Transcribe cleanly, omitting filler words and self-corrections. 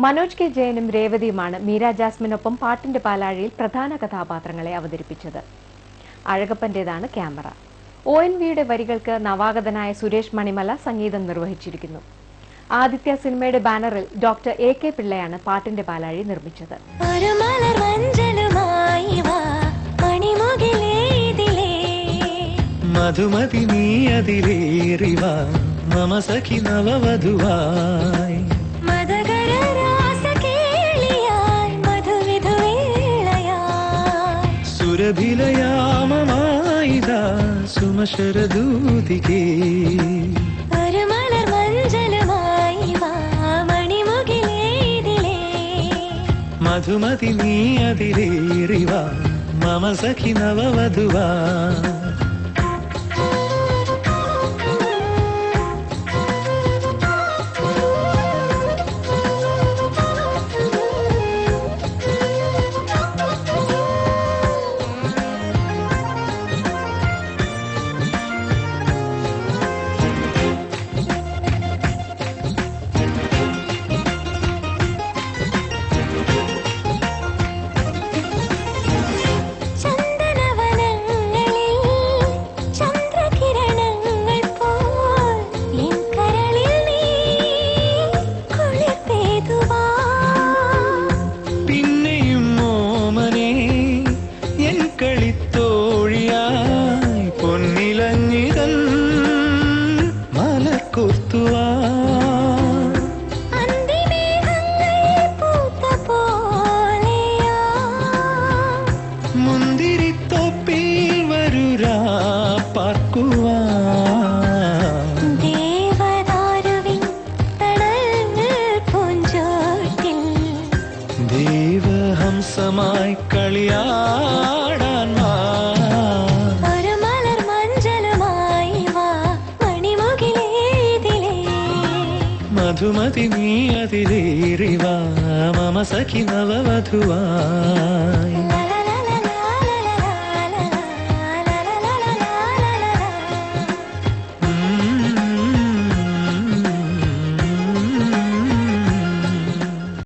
Manoj K ജയനും രേവതിയുമാണ് Meera ജാസ്മിനൊപ്പം പാട്ടിന്റെ പാലാഴിയിൽ പ്രധാന കഥാപാത്രങ്ങളെ അവതരിപ്പിച്ചത്. അഴകപ്പന്റേതാണ് ക്യാമറ. ONVയുടെ വരികൾക്ക് നവാഗതനായ സുരേഷ് മണിമല സംഗീതം നിർവഹിച്ചിരിക്കുന്നു. ആദിത്യ സിനിമയുടെ ബാനറിൽ ഡോക്ടർ AK പിള്ളയാണ് പാട്ടിന്റെ പാലാഴി നിർമ്മിച്ചത്. മധുമതി നീ അതിലേറിവ മമ സഖി നവവധുവായി സുരഭിലയാമമായിതാ സുമശരദൂതികേ മധുമതി നീ അതിലേറിവ മമ സഖി നവവധുവായി പൊന്നിലഞ്ഞിതൻ മലക്കൊത്തുവാ മുന്തിരിത്തോപ്പിൽ വരുരാ പാർക്കുവാ ദേവഹംസമായി കളിയാടാൻ മധുമതി നീ അതിലേറിവ മമ സഖി നവവധുവായി